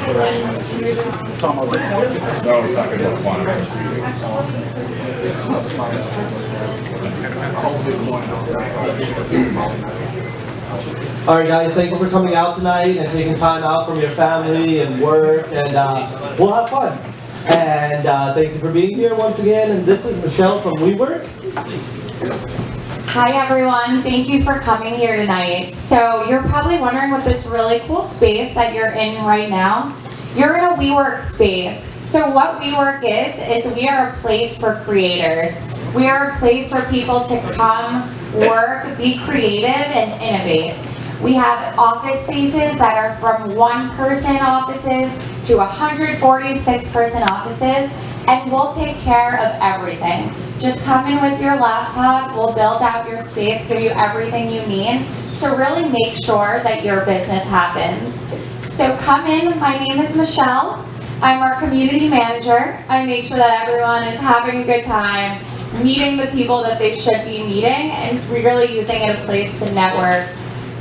Talking about Bitcoin? No, we're talking about quantum. All right, guys, thank you for coming out tonight and taking time out from your family and work, and we'll have fun. And thank you for being here once again. And this is Michelle from WeWork. Hi everyone, thank you for coming here tonight. So you're probably wondering what this really cool space that you're in right now. You're in a WeWork space. So what WeWork is we are a place for creators. We are a place for people to come, work, be creative, and innovate. We have office spaces that are from 1-person offices to 146-person offices, and we'll take care of everything. Just come in with your laptop, we'll build out your space, give you everything you need to really make sure that your business happens. So come in, my name is Michelle. I'm our community manager. I make sure that everyone is having a good time, meeting the people that they should be meeting, and really using it as a place to network,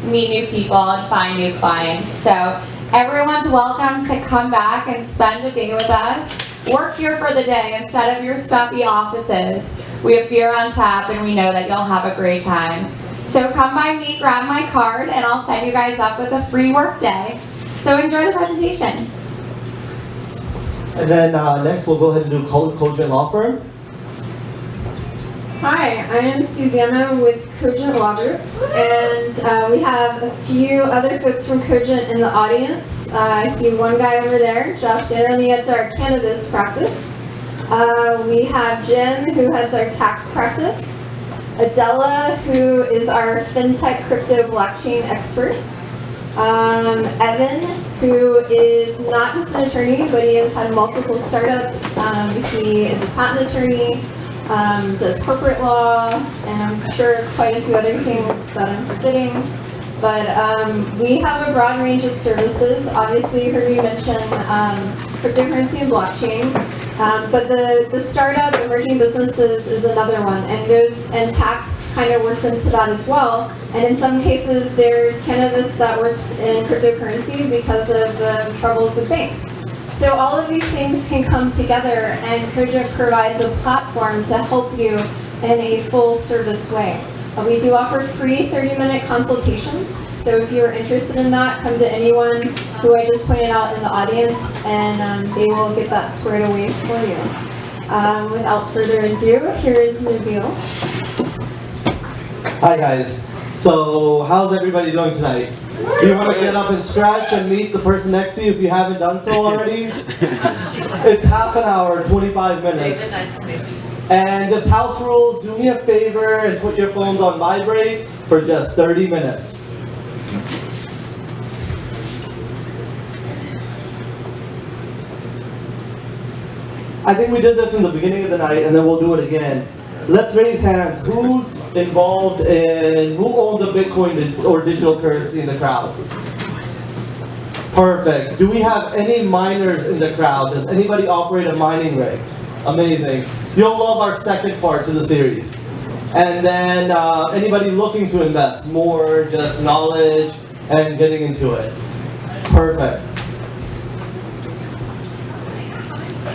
meet new people, and find new clients. So everyone's welcome to come back and spend a day with us. Work here for the day instead of your stuffy offices. We have beer on tap and we know that you'll have a great time. So come by me, grab my card, and I'll set you guys up with a free work day. So enjoy the presentation. And then next we'll go ahead and do Cogent Law Firm. Hi, I am Susanna with Cogent Law Group, and we have a few other folks from Cogent in the audience. I see one guy over there, Josh Sanderly, heads our cannabis practice. We have Jim, who heads our tax practice. Adela, who is our fintech crypto blockchain expert. Evan, who is not just an attorney, but he has had multiple startups. He is a patent attorney. Does corporate law, and I'm sure quite a few other things that I'm forgetting. But we have a broad range of services. Obviously, you heard me mention cryptocurrency and blockchain. But the startup emerging businesses is another one, and tax kind of works into that as well. And in some cases, there's cannabis that works in cryptocurrency because of the troubles with banks. So all of these things can come together, and Cogent provides a platform to help you in a full service way. We do offer free 30-minute consultations. So if you're interested in that, come to anyone who I just pointed out in the audience, and they will get that squared away for you. Without further ado, here is Nabeel. Hi guys. So how's everybody doing tonight? You want to get up and stretch and meet the person next to you if you haven't done so already? It's half an hour, 25 minutes. And just house rules, do me a favor and put your phones on vibrate for just 30 minutes. I think we did this in the beginning of the night, and then we'll do it again. Let's raise hands. Who's involved in, who owns a Bitcoin or digital currency in the crowd? Perfect. Do we have any miners in the crowd? Does anybody operate a mining rig? Amazing. You'll love our second part to the series. And then anybody looking to invest, more just knowledge and getting into it. Perfect.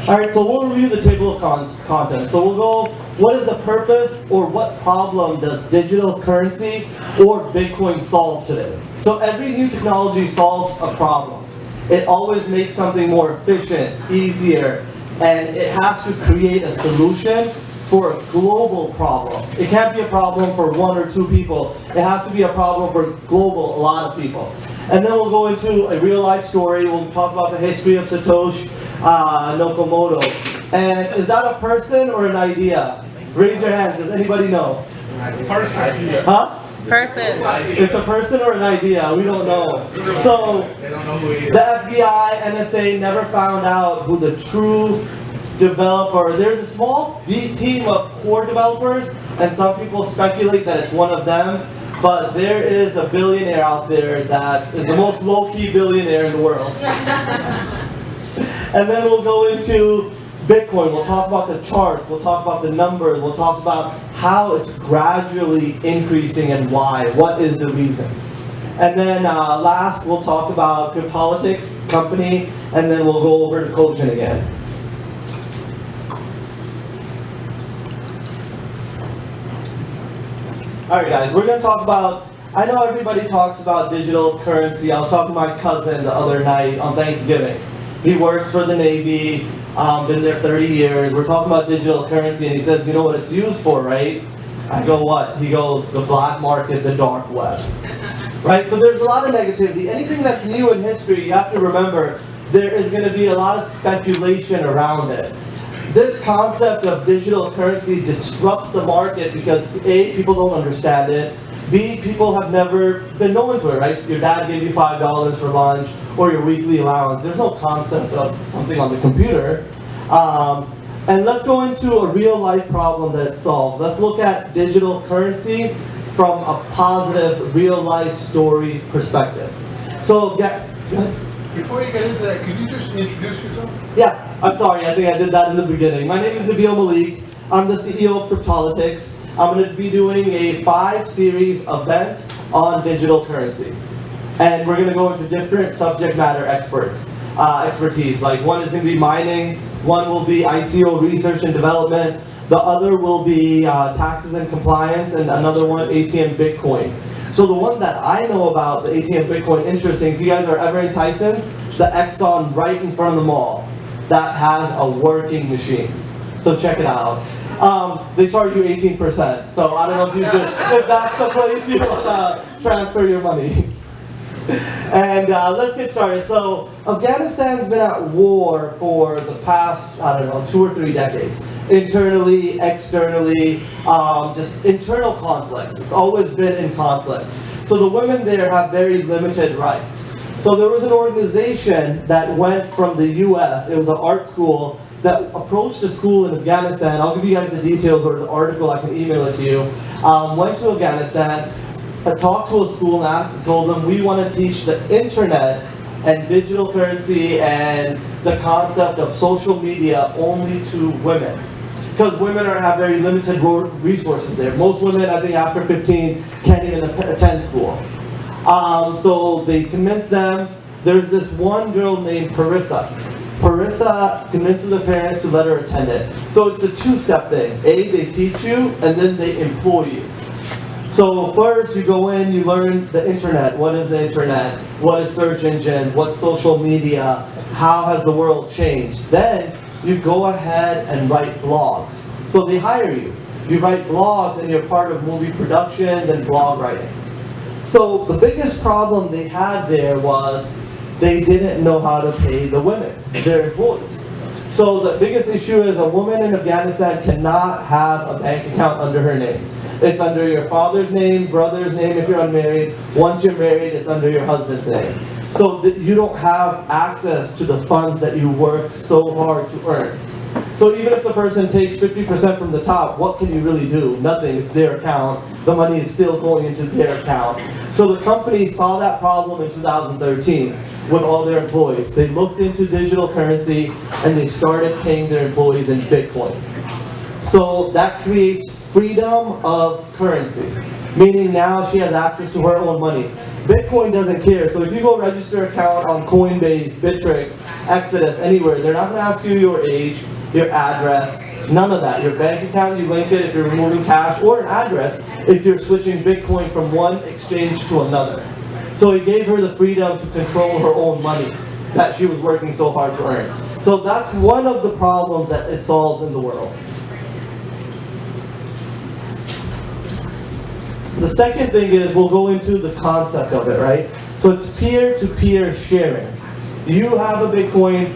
All right, so we'll review the table of content. So we'll go, what is the purpose or what problem does digital currency or Bitcoin solve today? So every new technology solves a problem. It always makes something more efficient, easier, and it has to create a solution for a global problem. It can't be a problem for 1 or 2 people. It has to be a problem for global, a lot of people. And then we'll go into a real life story. We'll talk about the history of Satoshi Nakamoto. And is that a person or an idea? Raise your hand. Does anybody know? Person. Huh? Person. It's a person or an idea. We don't know. So the FBI, NSA never found out who the true developer. There's a small team of core developers, and some people speculate that it's one of them. But there is a billionaire out there that is the most low-key billionaire in the world. And then we'll go into Bitcoin. We'll talk about the charts. We'll talk about the numbers. We'll talk about how it's gradually increasing and why. What is the reason? And then last, we'll talk about Cryptolitics company, and then we'll go over to Cogent again. All right, guys, we're going to talk about, I know everybody talks about digital currency. I was talking to my cousin the other night on Thanksgiving. He works for the Navy, been there 30 years. We're talking about digital currency, and he says, you know what it's used for, right? I go, what? He goes, the black market, the dark web. Right? So there's a lot of negativity. Anything that's new in history, you have to remember, there is going to be a lot of speculation around it. This concept of digital currency disrupts the market because A, people don't understand it. B, people have never been known to it, right? Your dad gave you $5 for lunch or your weekly allowance. There's no concept of something on the computer. And let's go into a real life problem that it solves. Let's look at digital currency from a positive real life story perspective. So, yeah. Before you get into that, could you just introduce yourself? Yeah, I'm sorry, I think I did that in the beginning. My name is Nabeel Malik. I'm the CEO of Cryptolitics. I'm going to be doing a 5-series event on digital currency. And we're going to go into different subject matter expertise. Like one is going to be mining, one will be ICO research and development, the other will be taxes and compliance, and another one, ATM Bitcoin. So the one that I know about, the ATM Bitcoin, interesting, if you guys are ever in Tyson's, the Exxon right in front of the mall, that has a working machine. So check it out. They charge you 18%, so I don't know if you should, if that's the place you want to transfer your money. And let's get started. So Afghanistan's been at war for the past, I don't know, 2 or 3 decades. Internally, externally, just internal conflicts. It's always been in conflict. So the women there have very limited rights. So there was an organization that went from the US, it was an art school, that approached a school in Afghanistan. I'll give you guys the details or the article, I can email it to you. Went to Afghanistan, talked to a school and told them we want to teach the internet and digital currency and the concept of social media only to women. Because women have very limited resources there. Most women, I think after 15, can't even attend school. So they convinced them. There's this one girl named Parissa. Parissa convinces the parents to let her attend it. So it's a 2-step thing. A, they teach you, and then they employ you. So first you go in, you learn the internet. What is the internet? What is search engine? What's social media? How has the world changed? Then you go ahead and write blogs. So they hire you. You write blogs and you're part of movie productions and blog writing. So the biggest problem they had there was they didn't know how to pay the women, their employees. So the biggest issue is a woman in Afghanistan cannot have a bank account under her name. It's under your father's name, brother's name if you're unmarried. Once you're married, it's under your husband's name. So that you don't have access to the funds that you worked so hard to earn. So even if the person takes 50% from the top, what can you really do? Nothing, it's their account. The money is still going into their account. So the company saw that problem in 2013 with all their employees. They looked into digital currency and they started paying their employees in Bitcoin. So that creates freedom of currency, meaning now she has access to her own money. Bitcoin doesn't care. So if you go register an account on Coinbase, Bittrex, Exodus, anywhere, they're not going to ask you your age, your address, none of that. Your bank account, you link it if you're removing cash, or an address if you're switching Bitcoin from one exchange to another. So it gave her the freedom to control her own money that she was working so hard to earn. So that's one of the problems that it solves in the world. The second thing is, we'll go into the concept of it, right? So it's peer-to-peer sharing. You have a Bitcoin,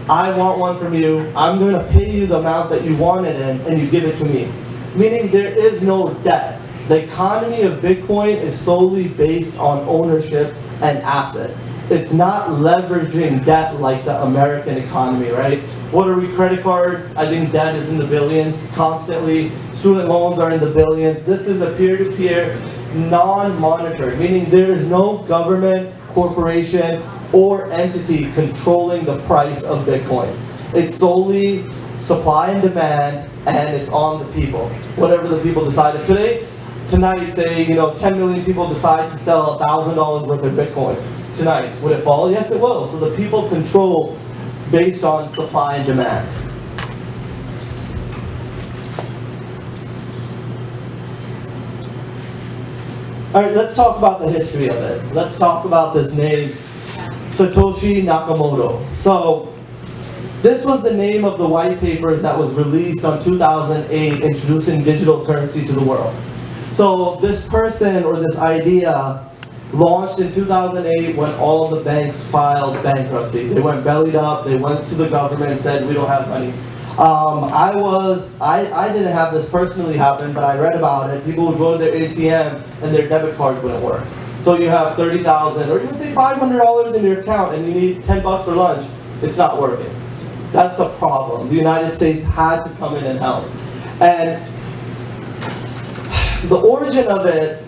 I want one from you, I'm going to pay you the amount that you want it in, and you give it to me. Meaning there is no debt. The economy of Bitcoin is solely based on ownership and asset. It's not leveraging debt like the American economy, right? What are we, credit card? I think debt is in the billions constantly. Student loans are in the billions. This is a peer-to-peer, non-monetary, meaning there is no government, corporation, or entity controlling the price of Bitcoin. It's solely supply and demand, and it's on the people. Whatever the people decided. tonight, say, 10 million people decide to sell $1,000 worth of Bitcoin tonight, would it fall? Yes, it will. So the people control based on supply and demand. All right, let's talk about the history of it. Let's talk about this name, Satoshi Nakamoto. So this was the name of the white papers that was released on 2008 introducing digital currency to the world. So this person or this idea launched in 2008 when all the banks filed bankruptcy. They went bellied up, they went to the government and said, we don't have money. I didn't have this personally happen, but I read about it. People would go to their ATM and their debit cards wouldn't work. So you have $30,000 or even say $500 in your account and you need $10 for lunch, it's not working. That's a problem. The United States had to come in and help. And the origin of it,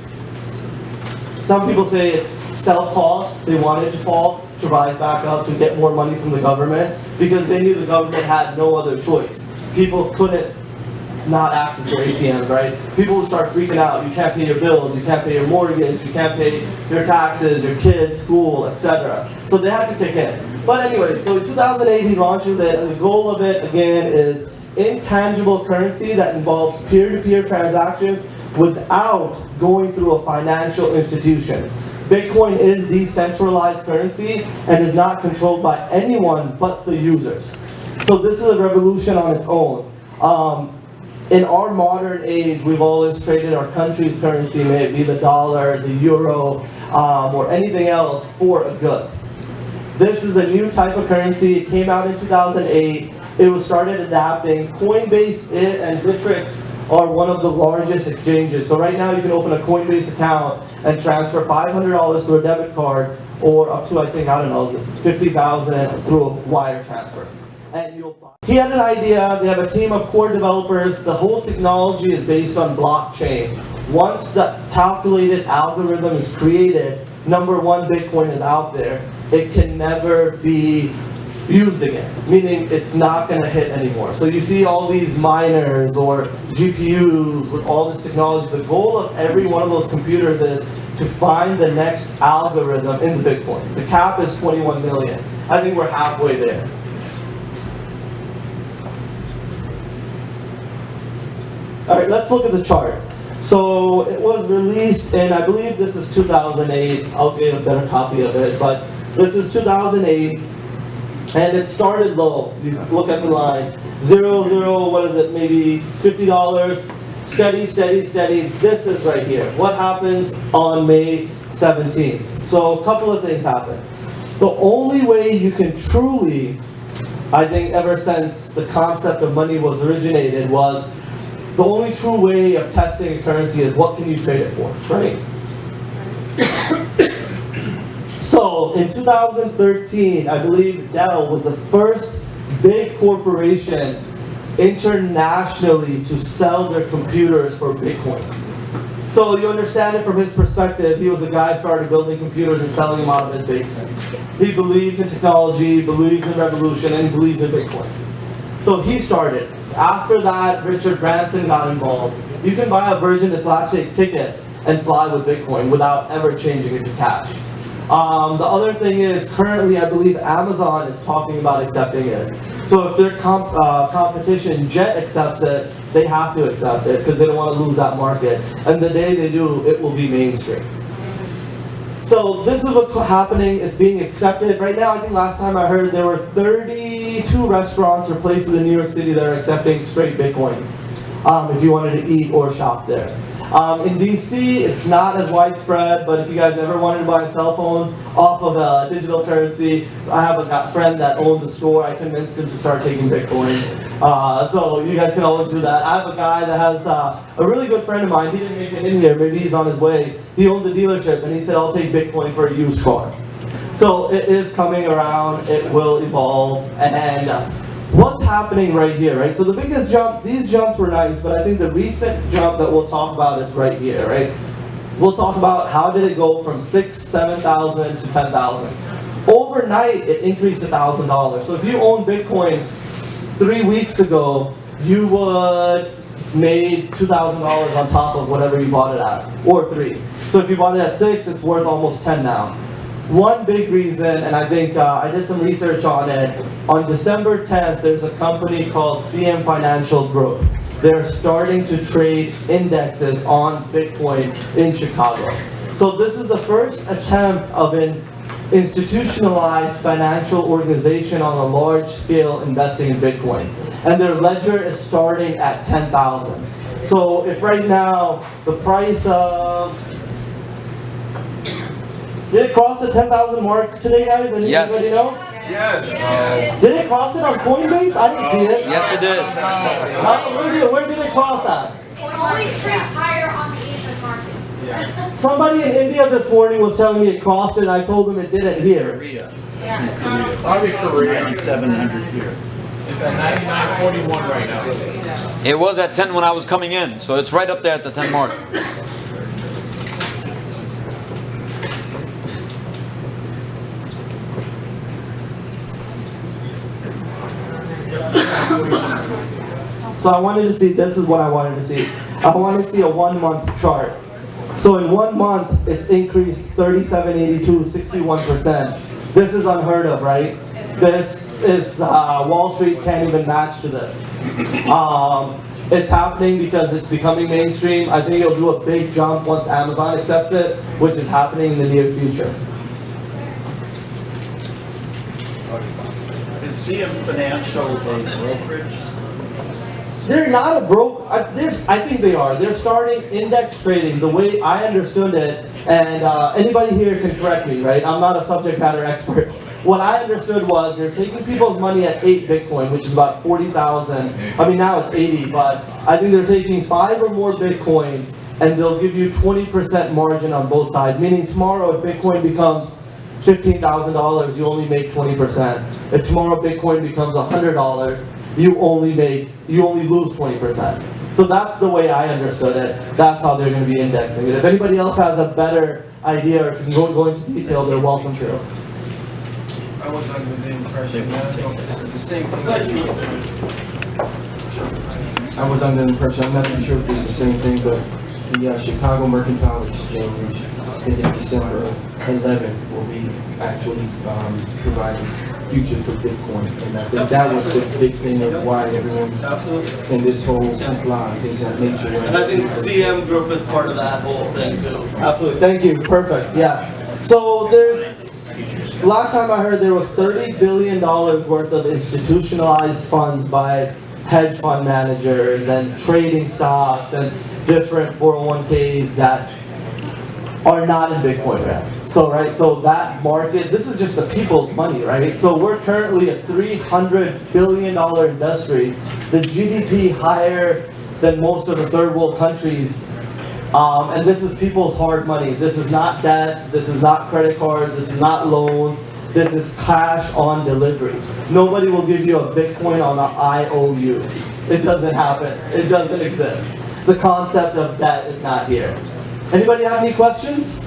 some people say it's self-caused. They wanted to fall, to rise back up, to get more money from the government because they knew the government had no other choice. People couldn't not access their ATMs, right? People would start freaking out. You can't pay your bills, you can't pay your mortgage, you can't pay your taxes, your kids' school, etc. So they had to kick in. But anyway, so in 2008 he launches it, and the goal of it, again, is intangible currency that involves peer-to-peer transactions without going through a financial institution. Bitcoin is decentralized currency and is not controlled by anyone but the users. So this is a revolution on its own. In our modern age, we've always traded our country's currency, may it be the dollar, the euro, or anything else, for a good. This is a new type of currency. It came out in 2008. It was started adapting. Coinbase and Bittrex are one of the largest exchanges. So right now you can open a Coinbase account and transfer $500 through a debit card, or up to, I think, I don't know, $50,000 through a wire transfer. And he had an idea. They have a team of core developers. The whole technology is based on blockchain. Once the calculated algorithm is created, number one, Bitcoin is out there. It can never be used again, meaning it's not going to hit anymore. So you see all these miners or GPUs with all this technology. The goal of every one of those computers is to find the next algorithm in the Bitcoin. The cap is 21 million. I think we're halfway there. All right, let's look at the chart. So it was released in, I believe this is 2008. I'll get a better copy of it, but this is 2008. And it started low. You look at the line. What is it, maybe $50. Steady, steady, steady. This is right here. What happens on May 17th? So a couple of things happen. The only way you can truly, I think ever since the concept of money was originated, was the only true way of testing a currency is what can you trade it for, right? So in 2013, I believe Dell was the first big corporation internationally to sell their computers for Bitcoin. So you understand it from his perspective. He was a guy who started building computers and selling them out of his basement. He believes in technology, believes in revolution, and he believes in Bitcoin. So he started. After that, Richard Branson got involved. You can buy a Virgin Galactic ticket and fly with Bitcoin without ever changing it to cash. The other thing is, currently I believe Amazon is talking about accepting it. So if their competition, Jet, accepts it, they have to accept it because they don't want to lose that market. And the day they do, it will be mainstream. So this is what's happening. It's being accepted. Right now, I think last time I heard there were 32 restaurants or places in New York City that are accepting straight Bitcoin if you wanted to eat or shop there. In DC, it's not as widespread, but if you guys ever wanted to buy a cell phone off of a digital currency, I have a friend that owns a store. I convinced him to start taking Bitcoin. So you guys can always do that. I have a guy that has a really good friend of mine. He didn't make it in here. Maybe he's on his way. He owns a dealership, and he said, I'll take Bitcoin for a used car. So it is coming around. It will evolve. And what's happening right here, right? So the biggest jump, these jumps were nice, but I think the recent jump that we'll talk about is right here, right? We'll talk about how did it go from 7,000 to 10,000. Overnight, it increased $1,000. So if you own Bitcoin 3 weeks ago, you would made $2,000 on top of whatever you bought it at, or 3. So if you bought it at 6, it's worth almost 10 now. One big reason, and I think I did some research on it, on December 10th, there's a company called CM Financial Group. They're starting to trade indexes on Bitcoin in Chicago. So this is the first attempt of an institutionalized financial organization on a large scale investing in Bitcoin. And their ledger is starting at 10,000. So if right now the price of, did it cross the 10,000 mark today, guys? Anybody know? Yes. Did it cross it on Coinbase? I didn't see it. Yes, it did. Where did it cross at? It always trades higher on the Asian markets. Somebody in India this morning was telling me it crossed it, and I told them it didn't here. Yeah, it's not on Probably Korea. 700 here. It's at 99.41 right now. It was at 10 when I was coming in, so it's right up there at the 10 mark. So I wanted to see, this is what I wanted to see. I wanted to see a 1 month chart. So in 1 month, it's increased 3782, 61%. This is unheard of, right? This is, Wall Street can't even match to this. It's happening because it's becoming mainstream. I think it'll do a big jump once Amazon accepts it, which is happening in the near future. Is CM Financial a brokerage? They're not a I think they are. They're starting index trading the way I understood it, and anybody here can correct me, right? I'm not a subject matter expert. What I understood was they're taking people's money at 8 Bitcoin, which is about 40,000. I mean, now it's 80, but I think they're taking 5 or more Bitcoin, and they'll give you 20% margin on both sides. Meaning tomorrow, if Bitcoin becomes $15,000, you only make 20%. If tomorrow Bitcoin becomes $100, you only lose 20%. So that's the way I understood it. That's how they're going to be indexing it. If anybody else has a better idea or can go into detail, they're welcome to. I was under the impression that it's the same thing. I was under the impression, I'm not even sure if it's the same thing, but the Chicago Mercantile Exchange in December 11th will be actually providing futures for Bitcoin. And I think that was the big thing of why everyone in this whole supply, things of that nature. And I think CM Group is part of that whole thing too. Absolutely, thank you, perfect, yeah. So last time I heard there was $30 billion worth of institutionalized funds by hedge fund managers and trading stocks and different 401ks that are not in Bitcoin yet. So that market, this is just the people's money, right? So we're currently a $300 billion industry. The GDP higher than most of the third world countries. And this is people's hard money. This is not debt, this is not credit cards, this is not loans, this is cash on delivery. Nobody will give you a Bitcoin on an IOU. It doesn't happen, it doesn't exist. The concept of debt is not here. Anybody have any questions?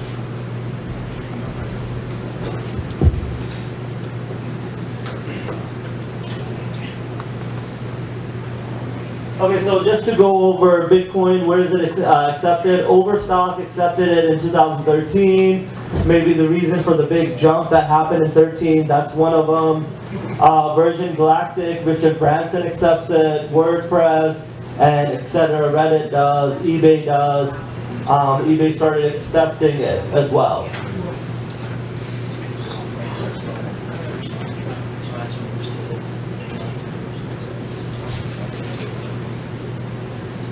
Okay, so just to go over Bitcoin, where is it accepted? Overstock accepted it in 2013. Maybe the reason for the big jump that happened in 13, that's one of them. Virgin Galactic, Richard Branson accepts it, WordPress, and etc. Reddit does, eBay does. eBay started accepting it as well.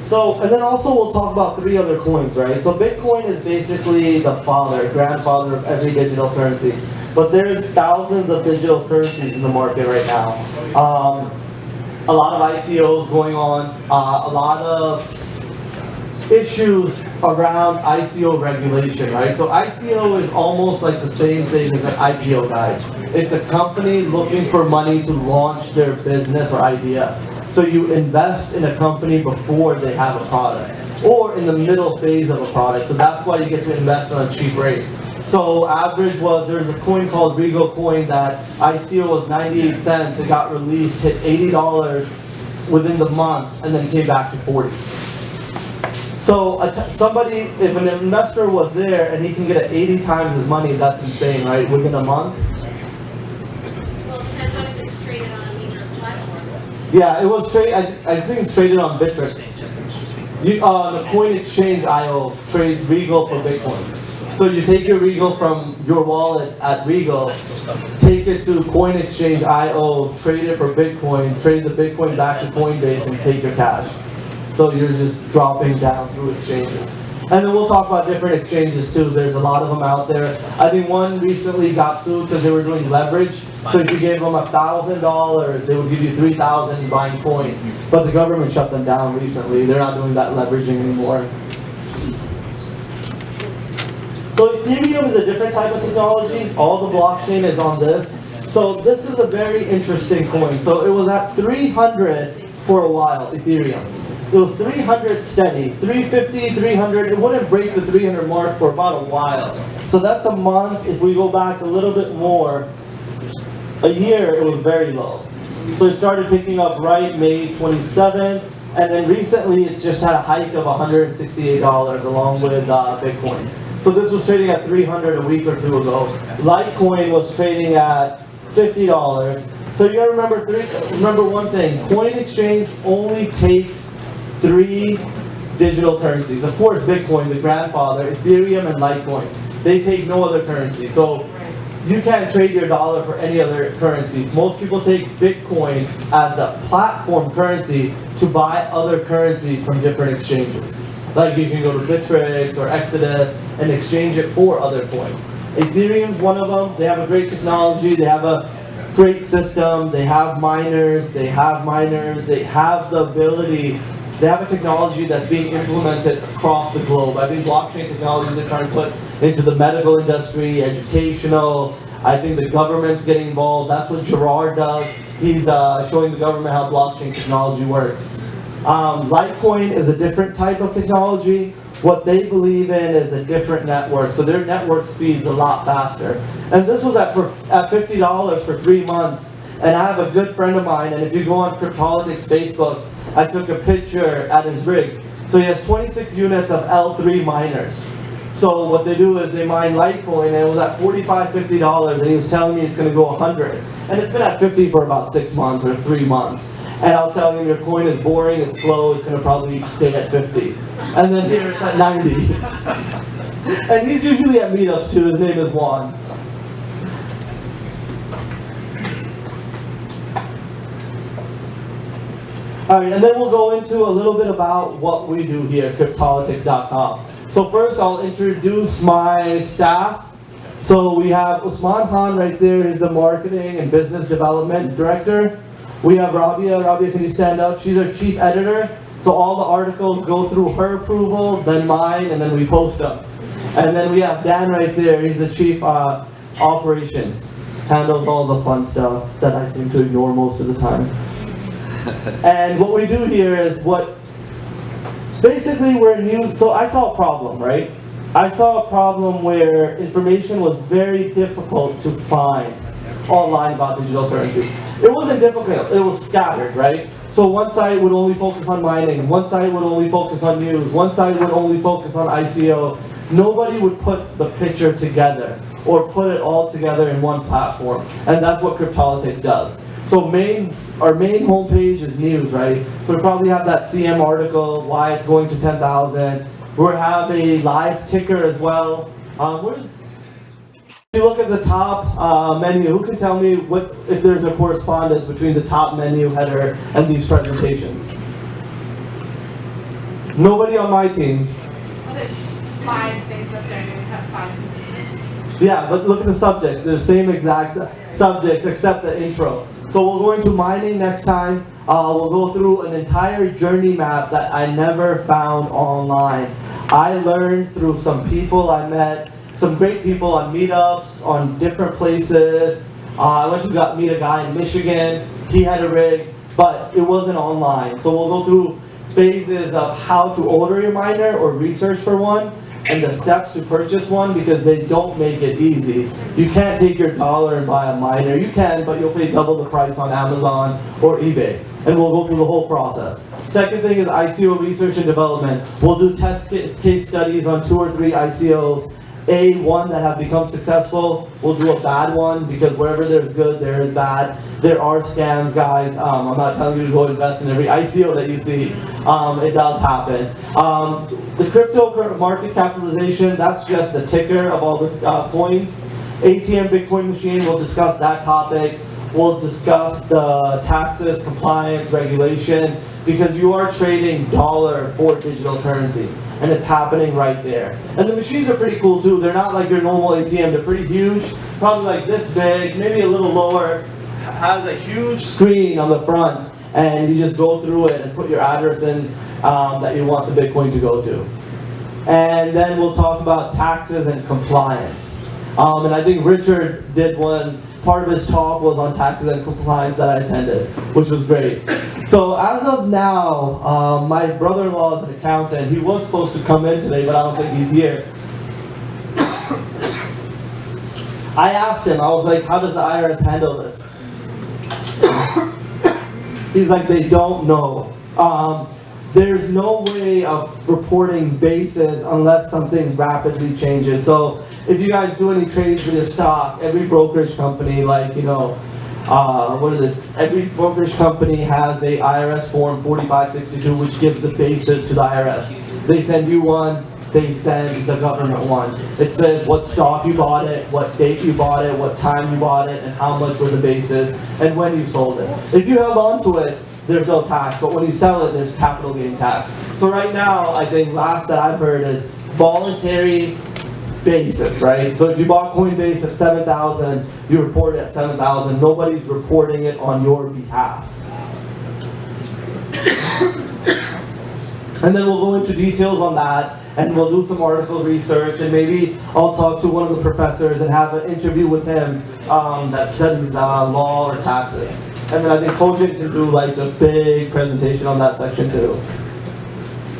So, and then also we'll talk about 3 other coins, right? So Bitcoin is basically the grandfather of every digital currency. But there's thousands of digital currencies in the market right now. A lot of ICOs going on, a lot of issues around ICO regulation, right? So ICO is almost like the same thing as an IPO, guys. It's a company looking for money to launch their business or idea. So you invest in a company before they have a product, or in the middle phase of a product. So that's why you get to invest on a cheap rate. So average was, there's a coin called Rego coin that ICO was 98 cents. It got released, hit $80 within the month and then came back to 40. So somebody, if an investor was there and he can get it 80 times his money, that's insane, right? Within a month. Well, it depends on if it's traded on a major platform. Yeah, it was I think it's traded on Bittrex. The Coin Exchange IO trades Regal for Bitcoin. So you take your Regal from your wallet at Regal, take it to Coin Exchange IO, trade it for Bitcoin, trade the Bitcoin back to Coinbase, and take your cash. So you're just dropping down through exchanges. And then we'll talk about different exchanges too. There's a lot of them out there. I think one recently got sued because they were doing leverage. So if you gave them $1,000, they would give you $3,000 buying coin. But the government shut them down recently. They're not doing that leveraging anymore. So Ethereum is a different type of technology. All the blockchain is on this. So this is a very interesting coin. So it was at 300 for a while, Ethereum. It was 300 steady, 350, 300. It wouldn't break the 300 mark for about a while. So that's a month. If we go back a little bit more, a year, it was very low. So it started picking up right May 27th. And then recently, it's just had a hike of $168 along with Bitcoin. So this was trading at 300 a week or two ago. Litecoin was trading at $50. So you gotta remember one thing. Coin Exchange only takes 3 digital currencies. Of course, Bitcoin, the grandfather, Ethereum, and Litecoin. They take no other currency. So you can't trade your dollar for any other currency. Most people take Bitcoin as the platform currency to buy other currencies from different exchanges. Like you can go to Bittrex or Exodus and exchange it for other coins. Ethereum's one of them. They have a great technology. They have a great system. They have miners. They have the ability. They have a technology that's being implemented across the globe. I think blockchain technology they're trying to put into the medical industry, educational. I think the government's getting involved. That's what Gerard does. He's showing the government how blockchain technology works. Litecoin is a different type of technology. What they believe in is a different network. So their network speed's a lot faster. And this was at $50 for 3 months. And I have a good friend of mine, and if you go on Cryptolitics Facebook, I took a picture at his rig. So he has 26 units of L3 miners. So what they do is they mine Litecoin, and it was at $45, $50, and he was telling me it's going to go 100. And it's been at 50 for about 6 months or 3 months. And I was telling him your coin is boring, it's slow, it's going to probably stay at 50. And then here it's at 90. And he's usually at meetups too. His name is Juan. All right, and then we'll go into a little bit about what we do here at Cryptolitics.com. So first, I'll introduce my staff. So we have Usman Khan right there. He's the Marketing and Business Development Director. We have Rabia. Rabia, can you stand up? She's our Chief Editor. So all the articles go through her approval, then mine, and then we post them. And then we have Dan right there. He's the Chief Operations. Handles all the fun stuff that I seem to ignore most of the time. And what we do here is basically we're news. So I saw a problem, right? I saw a problem where information was very difficult to find online about digital currency. It wasn't difficult, it was scattered, right? So one site would only focus on mining, one site would only focus on news, one site would only focus on ICO. Nobody would put the picture together or put it all together in one platform. And that's what Cryptolitics does. So our main homepage is news, right? So we probably have that CM article, why it's going to 10,000. We have a live ticker as well. If you look at the top menu, who can tell me if there's a correspondence between the top menu header and these presentations? Nobody on my team. Well, there's 5 things up there, and you have 5. Yeah, but look at the subjects. They're the same exact subjects except the intro. So we'll go into mining next time. We'll go through an entire journey map that I never found online. I learned through some people I met, some great people on meetups, on different places. I went to meet a guy in Michigan. He had a rig, but it wasn't online. So we'll go through phases of how to order your miner or research for one, and the steps to purchase one, because they don't make it easy. You can't take your dollar and buy a miner. You can, but you'll pay double the price on Amazon or eBay. and we'll go through the whole process. Second thing is ICO research and development. We'll do test case studies on 2 or 3 ICOs. One that have become successful. We'll do a bad one because wherever there's good, there is bad. There are scams, guys. I'm not telling you to go invest in every ICO that you see. It does happen. The crypto market capitalization, that's just the ticker of all the coins. ATM Bitcoin machine, we'll discuss that topic. We'll discuss the taxes, compliance, regulation, because you are trading dollar for digital currency. And it's happening right there. And the machines are pretty cool too. They're not like your normal ATM. They're pretty huge, probably like this big, maybe a little lower. Has a huge screen on the front, and you just go through it and put your address in that you want the Bitcoin to go to. And then we'll talk about taxes and compliance. And I think Richard did one, part of his talk was on taxes and compliance that I attended, which was great. So as of now, my brother-in-law is an accountant. He was supposed to come in today, but I don't think he's here. I asked him, I was like, how does the IRS handle this? He's like, they don't know. There's no way of reporting basis unless something rapidly changes. So if you guys do any trades with your stock, every brokerage company, like, you know, every brokerage company has a IRS form 4562, which gives the basis to the IRS. They send you one, they send the government one. It says what stock you bought it, what date you bought it, what time you bought it, and how much were the basis, and when you sold it. If you held on to it, there's no tax, but when you sell it, there's capital gain tax. So right now, I think last that I've heard is voluntary basis, right? So if you bought Coinbase at 7,000, you report it at 7,000. Nobody's reporting it on your behalf. And then we'll go into details on that, and we'll do some article research, and maybe I'll talk to one of the professors and have an interview with him that studies law or taxes. And then I think Kojin can do like a big presentation on that section too.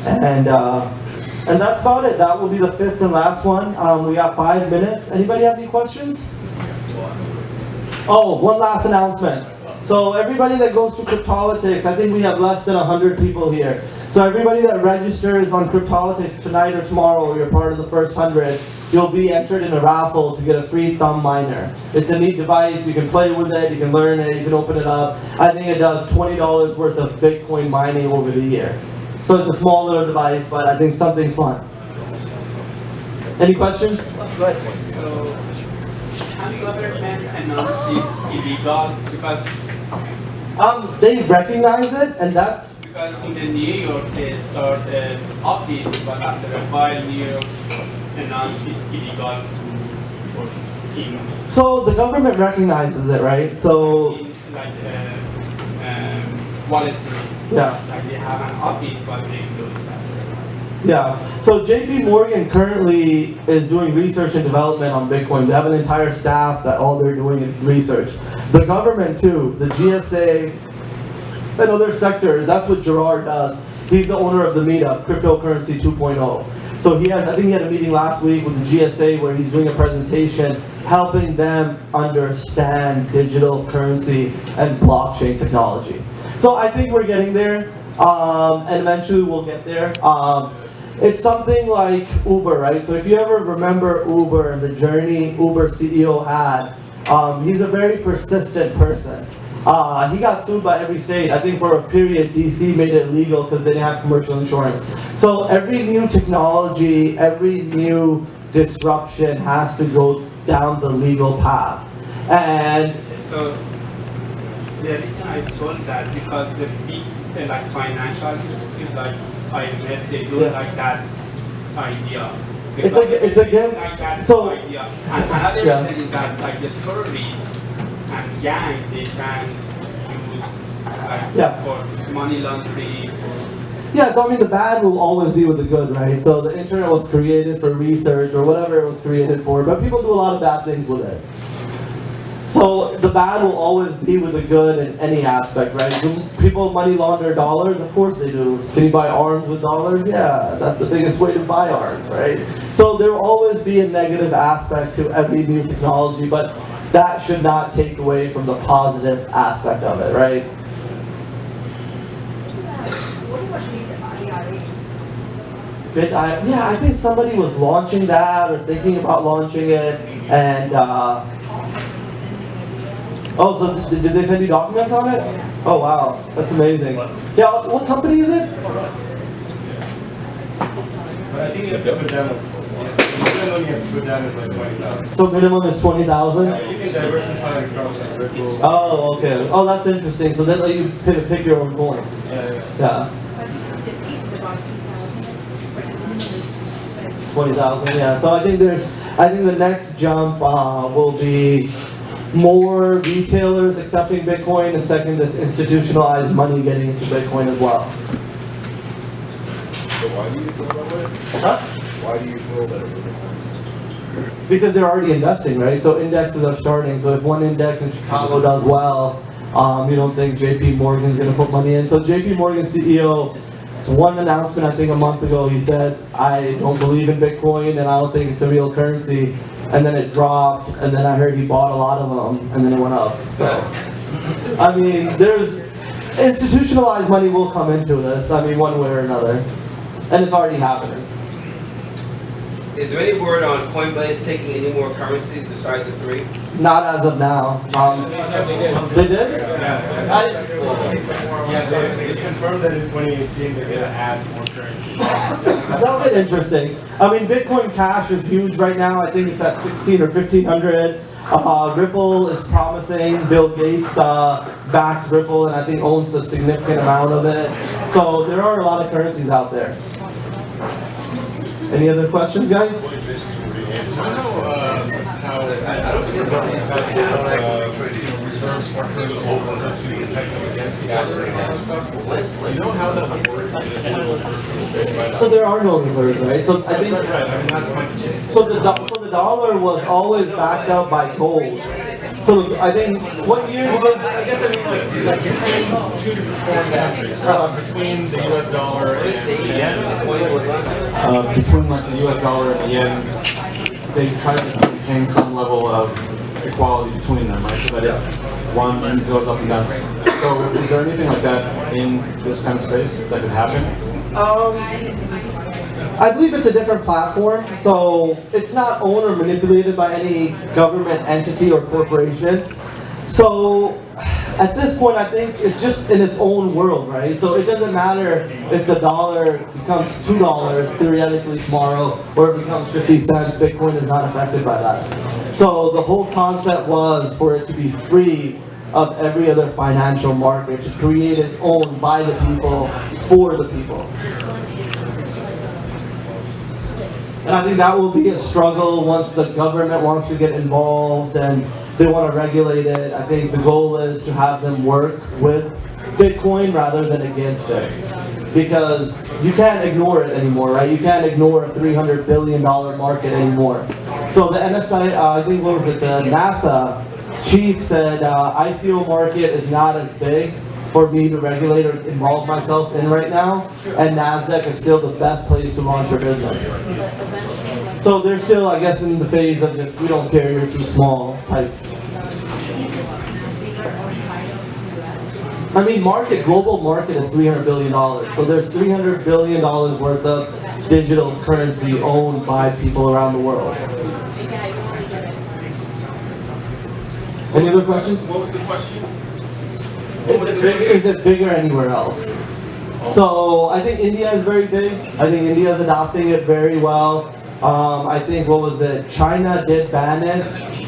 And that's about it. That will be the 5th and last one. We got 5 minutes. Anybody have any questions? Oh, one last announcement. So everybody that goes to Cryptolitics, I think we have less than 100 people here. So everybody that registers on Cryptolitics tonight or tomorrow, or you're part of the first 100, you'll be entered in a raffle to get a free thumb miner. It's a neat device. You can play with it, you can learn it, you can open it up. I think it does $20 worth of Bitcoin mining over the year. So it's a small little device, but I think something fun. Any questions? Go ahead. So, have the government announced it illegal? Because they recognize it, and that's because in the New York they start an office, but after a while New York announced it's illegal for him. So the government recognizes it, right? So Like Wall Street. yeah. Like they have an office, but they close that. Yeah, so JP Morgan currently is doing research and development on Bitcoin. They have an entire staff that all they're doing is research. The government too, the GSA, and other sectors, that's what Gerard does. He's the owner of the meetup, Cryptocurrency 2.0. So I think he had a meeting last week with the GSA where he's doing a presentation helping them understand digital currency and blockchain technology. So I think we're getting there, and eventually we'll get there. It's something like Uber, right? So if you ever remember Uber and the journey Uber CEO had, he's a very persistent person. He got sued by every state. I think for a period, DC made it illegal because they didn't have commercial insurance. So every new technology, every new disruption has to go down the legal path. And so the reason I told that because the big like financial institutes like IMF, they don't like that idea. It's against like that so idea. And another reason is that like the terrorists and gang they can use like for money laundering. Yeah, so I mean the bad will always be with the good, right? So the internet was created for research or whatever it was created for, but people do a lot of bad things with it. So the bad will always be with the good in any aspect, right? Do people money launder dollars? Of course they do. Can you buy arms with dollars? Yeah, that's the biggest way to buy arms, right? So there will always be a negative aspect to every new technology, but that should not take away from the positive aspect of it, right? Yeah, I think somebody was launching that or thinking about launching it, and oh, so did they send you documents on it? Oh wow, that's amazing. Yeah, what company is it? But I think you have to put down, the minimum you have to put down is like 20,000. So minimum is 20,000. Yeah, you can diversify across the Ripple. Oh, okay. Oh, that's interesting. So then you pick your own coin. Yeah. 20,000. Yeah. So I think the next jump will be more retailers accepting Bitcoin, and second, this institutionalized money getting into Bitcoin as well. So why do you feel that way? Huh? Why do you feel that way? Because they're already investing, right? So indexes are starting. So if one index in Chicago does well, you don't think JP Morgan's going to put money in. So JP Morgan's CEO, one announcement I think a month ago, he said, I don't believe in Bitcoin and I don't think it's a real currency. And then it dropped, and then I heard he bought a lot of them, and then it went up. So, I mean, there's institutionalized money will come into this. I mean, one way or another, and it's already happening. Is there any word on Coinbase taking any more currencies besides the 3? Not as of now. They did? It's confirmed that in 2018 they're going to add more currency. That'll get interesting. I mean, Bitcoin Cash is huge right now. I think it's at 1,600 or 1,500. Ripple is promising. Bill Gates backs Ripple and I think owns a significant amount of it. So there are a lot of currencies out there. Any other questions, guys? I don't see the government's got reserve structures over to protect them against the other. You know how that works? So there are no reserves, right? So I think so the dollar was always backed up by gold. So I think what year? I guess I mean like between two different foreign countries, between the U.S. dollar and the yen. Between like the U.S. dollar and the yen, they try to maintain some level of equality between them, right? So that one goes up and down. So is there anything like that in this kind of space that could happen? I believe it's a different platform, so it's not owned or manipulated by any government entity or corporation. So at this point, I think it's just in its own world, right? So it doesn't matter if the dollar becomes $2 theoretically tomorrow, or it becomes 50 cents, Bitcoin is not affected by that. So the whole concept was for it to be free of every other financial market, to create its own by the people, for the people. And I think that will be a struggle once the government wants to get involved and they want to regulate it. I think the goal is to have them work with Bitcoin rather than against it. Because you can't ignore it anymore, right? You can't ignore a $300 billion market anymore. So the NSI, I think, what was it, the NASA chief said, ICO market is not as big for me to regulate or involve myself in right now, and NASDAQ is still the best place to launch your business. So they're still, I guess, in the phase of just, we don't care, you're too small type. I mean, global market is $300 billion. So there's $300 billion worth of digital currency owned by people around the world. Any other questions? What was the question? Is it bigger anywhere else? So I think India is very big. I think India is adopting it very well. I think, what was it? China did ban it,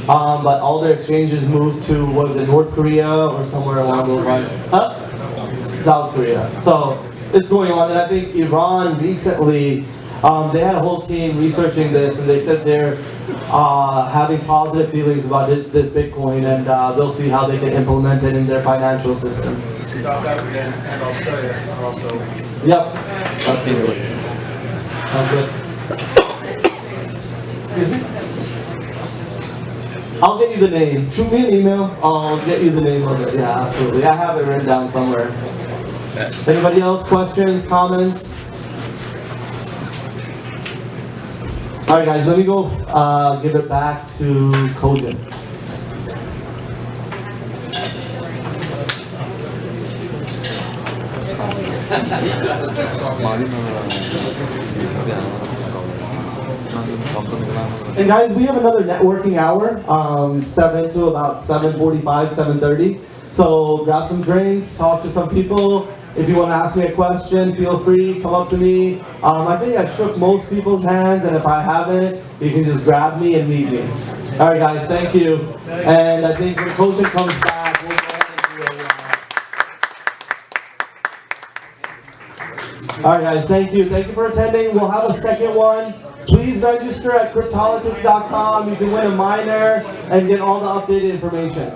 but all their exchanges moved to, what was it, North Korea or somewhere along those lines? Huh? South Korea. So it's going on, and I think Iran recently, they had a whole team researching this, and they said they're having positive feelings about the Bitcoin, and they'll see how they can implement it in their financial system. South Africa and Australia are also. Yep. Absolutely. Sounds good. Excuse me? I'll get you the name. Shoot me an email. I'll get you the name of it. Yeah, absolutely. I have it written down somewhere. Anybody else? Questions? Comments? All right, guys. Let me go give it back to Kojin. And guys, we have another networking hour, 7 to about 7:45, 7:30. So grab some drinks, talk to some people. If you want to ask me a question, feel free, come up to me. I think I shook most people's hands, and if I haven't, you can just grab me and meet me. All right, guys, thank you. And I think when Koshin comes back, we'll go ahead and do a... All right, guys, thank you. Thank you for attending. We'll have a second one. Please register at cryptolitics.com. You can win a miner and get all the updated information.